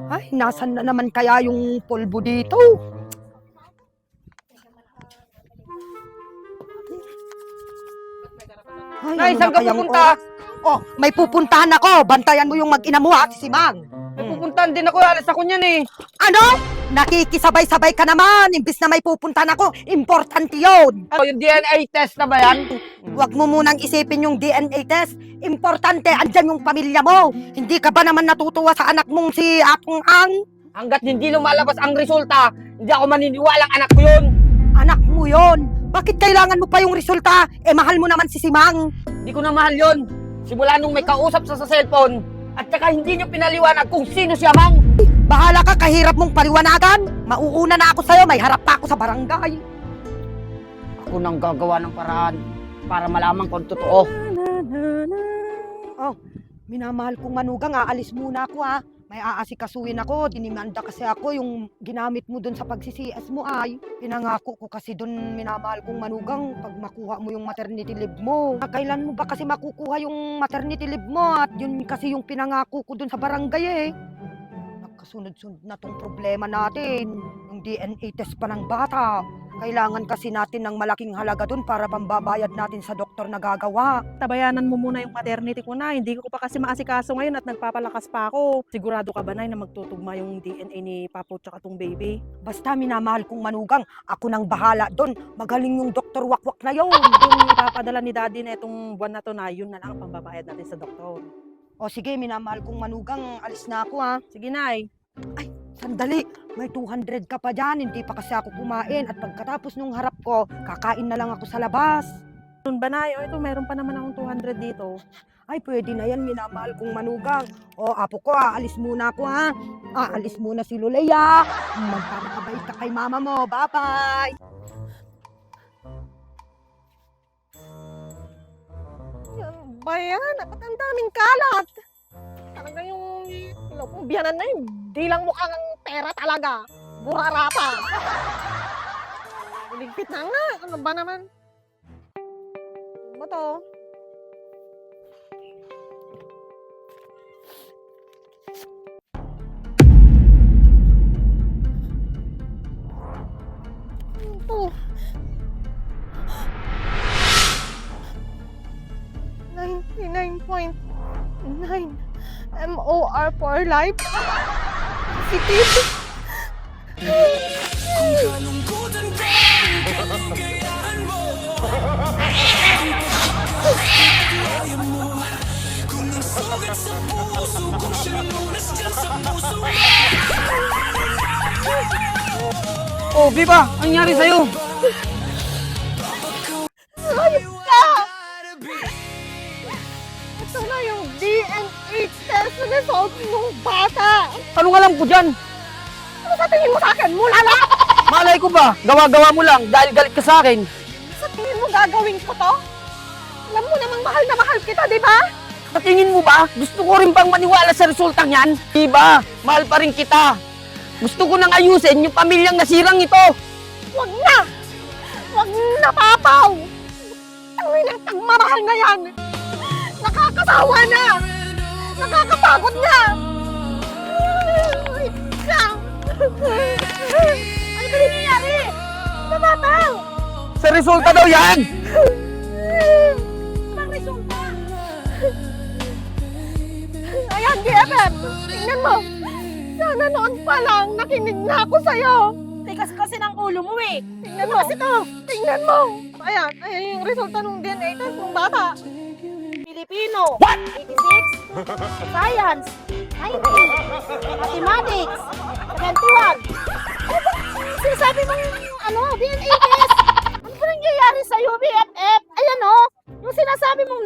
Ay, nasan na naman kaya yung polvo dito? Nay, ano saan na ka kayang pupunta? oras? Oh, may pupuntahan ako. Bantayan mo yung mag-ina mo at si Mang. May pupuntahan din ako, alas ako niyan eh. Ano? Nakikisabay-sabay ka naman. Imbis na may pupuntahan ako, importante yun. Ano, yung DNA test na ba yan? Huwag mo munang isipin yung DNA test. Importante, andyan yung pamilya mo. Hindi ka ba naman natutuwa sa anak mong si Apong Ang? Hanggat hindi lumalabas ang resulta, hindi ako maniniwalang anak ko yun. Anak mo yon. Bakit kailangan mo pa yung resulta? Eh, mahal mo naman si Simang. Hindi ko na mahal yun. Simula nung may kausap sa cellphone, at saka hindi niyo pinaliwanag kung sino siya, Mang. Bahala ka, kahirap mong paliwanagan. Mauuna na ako sa'yo, may harap pa ako sa barangay. Ako nang gagawa ng paraan para malaman kung totoo. Oh, minamahal kong manugang, aalis muna ako ha. May aasikasuhin ako, dinimanda kasi ako yung ginamit mo dun sa pag-CCS mo ay. Pinangako ko kasi dun, minamahal kong manugang, pag makuha mo yung maternity leave mo. Kailan mo ba kasi makukuha yung maternity leave mo? At yun kasi yung pinangako ko dun sa barangay eh. Nagkasunod-sunod na tong problema natin. Yung DNA test pa ng bata. Kailangan kasi natin ng malaking halaga dun para pambabayad natin sa doktor na gagawa. Tabayanan mo muna yung maternity ko na. Hindi ko pa kasi maasikaso ngayon at nagpapalakas pa ako. Sigurado ka ba na magtutugma yung DNA ni Papo tsaka tong baby? Basta minamahal kong manugang, ako nang bahala dun. Magaling yung doktor wakwak na yun. Yung ipapadala ni daddy na itong buwan na to na yun na lang ang pambabayad natin sa doktor. O sige, minamahal kong manugang, alis na ako ha. Sige, Nay. Sandali, may 200 ka pa dyan, hindi pa kasi ako kumain. At pagkatapos nung harap ko, kakain na lang ako sa labas. Doon ba, Nay? O ito, meron pa naman akong 200 dito. Ay, pwede na yan, minamahal kong manugang. O, apo ko, aalis muna ako ha. Aalis muna si Luleya. Magpapakabait ka kay mama mo. Bye-bye! Yan ba yan? Ba't ang daming kalat? Talaga yung biyanan na yun. Di lang mukhang pera talaga. Burara pa. Ligpit na nga. Ano ba naman? Ano ba to? Ano to? 99.9 MOR for life. Positive. Oh, Viva, ang nangyari sa'yo? Ayos ka! Ito na yung DNA test result ng bata. Anong alam ko dyan? Ano sa tingin mo sa akin? Mula lang! Malay ko ba? Gawa-gawa mo lang dahil galit ka sa akin. Sa tingin mo gagawin ko to? Alam mo namang mahal na mahal kita, di ba? Sa tingin mo ba? Gusto ko rin bang maniwala sa resultang yan? Diba? Mahal pa rin kita. Gusto ko nang ayusin yung pamilyang nasirang ito. Wag na! Wag na, Papaw! Ang inang pagmamahal na yan! Nakakasawa na! Nakakapagod na! Ay, na! Ano ba nangyayari? Ano, Papaw? Sa resulta daw yan! Anong resulta? Ayan, GFM! Tingnan mo! Sana noon pa lang nakinig na ako sa'yo! Tikas kasi ng ulo mo eh. Tingnan mo! Kasi to! Tingnan mo! Ayan, ayan yung resulta ng DNA test ng bata! Filipino. 86. Science. 90. Mathematics. 71. Sinasabi mong DNA test. Ano ba nangyayari sa'yo, BFF? Ayan yung sinasabi mong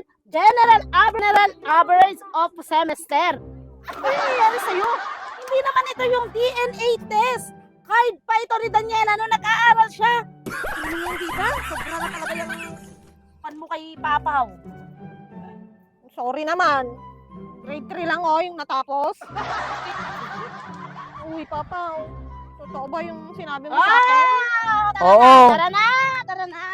99% general average of semester. Ano ba nangyayari sa'yo? Hindi naman ito yung DNA test. Kahit pa ito ni Daniela nung nag-aaral siya. Hindi ba? Sobra na talaga yung pan mo kay Papaw. Sorry naman. Grade 3 lang yung natapos. Uy, Papa. Totoo ba yung sinabi mo sa akin? Ah! Oo. Tara na! Tara na!